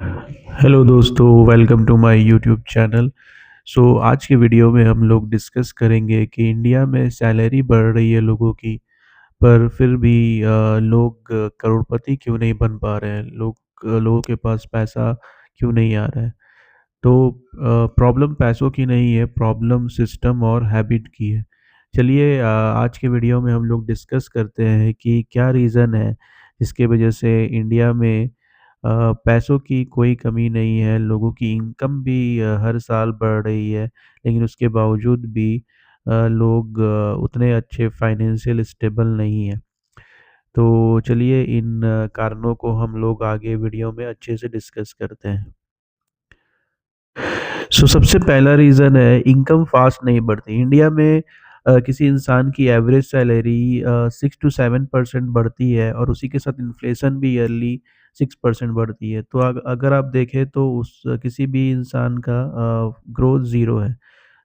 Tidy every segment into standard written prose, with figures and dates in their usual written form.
Hello दोस्तों, welcome to my YouTube channel. आज के वीडियो में हम लोग डिस्कस करेंगे कि इंडिया में सैलरी बढ़ रही है लोगों की, पर फिर भी लोग करोड़पति क्यों नहीं बन पा रहे हैं। लोगों के पास पैसा क्यों नहीं आ रहा है। तो प्रॉब्लम पैसों की नहीं है, प्रॉब्लम सिस्टम और हैबिट की है। चलिए, आज के वीडियो में हम लोग डिस्कस करते हैं कि क्या रीज़न है जिसके वजह से इंडिया में पैसों की कोई कमी नहीं है, लोगों की इनकम भी हर साल बढ़ रही है, लेकिन उसके बावजूद भी लोग उतने अच्छे फाइनेंशियल स्टेबल नहीं हैं। तो चलिए, इन कारणों को हम लोग आगे वीडियो में अच्छे से डिस्कस करते हैं। सबसे पहला रीज़न है इनकम फास्ट नहीं बढ़ती। इंडिया में किसी इंसान की एवरेज सैलरी 6 to 7% बढ़ती है और उसी के साथ इन्फ्लेशन भी ईयरली 6% बढ़ती है। तो अगर आप देखें तो उस किसी भी इंसान का ग्रोथ ज़ीरो है।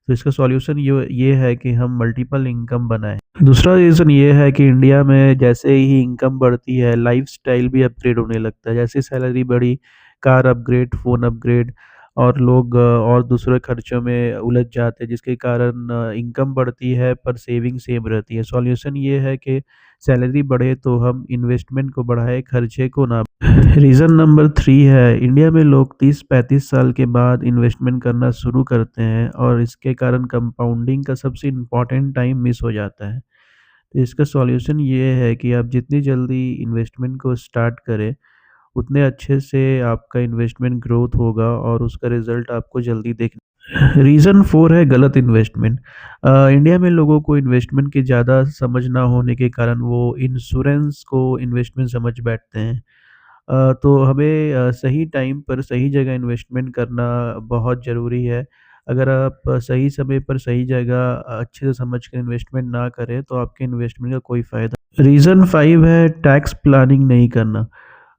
तो इसका सॉल्यूशन ये है कि हम मल्टीपल इनकम बनाएँ। दूसरा रीज़न ये है कि इंडिया में जैसे ही इनकम बढ़ती है, लाइफ़स्टाइल भी अपग्रेड होने लगता है। जैसे सैलरी बढ़ी, कार अपग्रेड, फ़ोन अपग्रेड और लोग और दूसरे खर्चों में उलझ जाते हैं, जिसके कारण इनकम बढ़ती है पर सेविंग सेम रहती है। सॉल्यूशन ये है कि सैलरी बढ़े तो हम इन्वेस्टमेंट को बढ़ाएँ, खर्चे को ना। रीज़न नंबर 3 है, इंडिया में लोग 30-35 साल के बाद इन्वेस्टमेंट करना शुरू करते हैं और इसके कारण कंपाउंडिंग का सबसे इम्पोर्टेंट टाइम मिस हो जाता है। तो इसका सॉल्यूशन ये है कि आप जितनी जल्दी इन्वेस्टमेंट को स्टार्ट करें, उतने अच्छे से आपका इन्वेस्टमेंट ग्रोथ होगा और उसका रिज़ल्ट आपको जल्दी दिख। रीज़न 4 है गलत इन्वेस्टमेंट। इंडिया में लोगों को इन्वेस्टमेंट की ज़्यादा समझ ना होने के कारण वो इंश्योरेंस को इन्वेस्टमेंट समझ बैठते हैं। तो हमें सही टाइम पर सही जगह इन्वेस्टमेंट करना बहुत ज़रूरी है। अगर आप सही समय पर सही जगह अच्छे से समझ कर इन्वेस्टमेंट ना करें तो आपके इन्वेस्टमेंट का कोई फ़ायदा। रीज़न 5 है टैक्स प्लानिंग नहीं करना।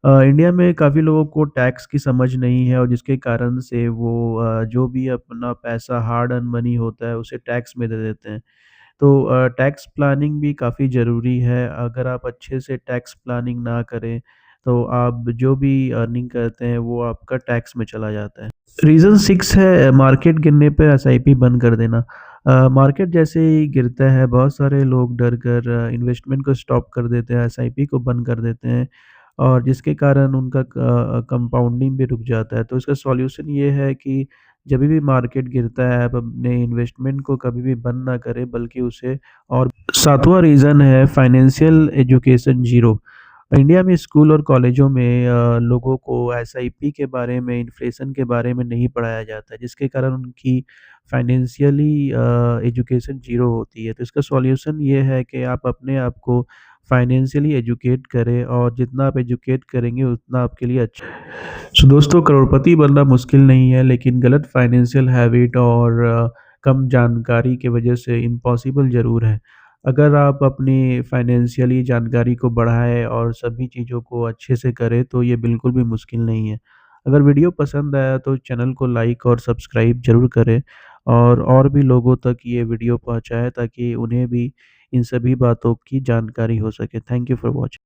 इंडिया में काफ़ी लोगों को टैक्स की समझ नहीं है और जिसके कारण से वो जो भी अपना पैसा हार्ड अर्न मनी होता है उसे टैक्स में दे देते हैं। तो टैक्स प्लानिंग भी काफ़ी ज़रूरी है। अगर आप अच्छे से टैक्स प्लानिंग ना करें, तो आप जो भी अर्निंग करते हैं वो आपका टैक्स में चला जाता है। रीज़न 6 है मार्केट गिरने पे एसआईपी बंद कर देना। मार्केट जैसे ही गिरता है बहुत सारे लोग डर कर इन्वेस्टमेंट को स्टॉप कर देते हैं, एसआईपी को बंद कर देते हैं और जिसके कारण उनका कंपाउंडिंग भी रुक जाता है। तो इसका सॉल्यूशन ये है कि जभी भी मार्केट गिरता है, आप अपने इन्वेस्टमेंट को कभी भी बंद ना करें बल्कि उसे और। सातवां रीज़न है फाइनेंशियल एजुकेशन ज़ीरो। इंडिया में स्कूल और कॉलेजों में लोगों को एसआईपी के बारे में, इन्फ्लेशन के बारे में नहीं पढ़ाया जाता है, जिसके कारण उनकी फाइनेंशियली एजुकेशन ज़ीरो होती है। तो इसका सॉल्यूशन ये है कि आप अपने आप को फाइनेंशियली एजुकेट करें और जितना आप एजुकेट करेंगे उतना आपके लिए अच्छा। दोस्तों, करोड़पति बनना मुश्किल नहीं है, लेकिन गलत फाइनेंशियल हैबिट और कम जानकारी की वजह से इम्पॉसिबल ज़रूर है। अगर आप अपनी फाइनेंशियली जानकारी को बढ़ाएँ और सभी चीज़ों को अच्छे से करें तो ये बिल्कुल भी मुश्किल नहीं है। अगर वीडियो पसंद आया तो चैनल को लाइक और सब्सक्राइब ज़रूर करें और भी लोगों तक ये वीडियो पहुँचाएँ ताकि उन्हें भी इन सभी बातों की जानकारी हो सके। Thank you for watching.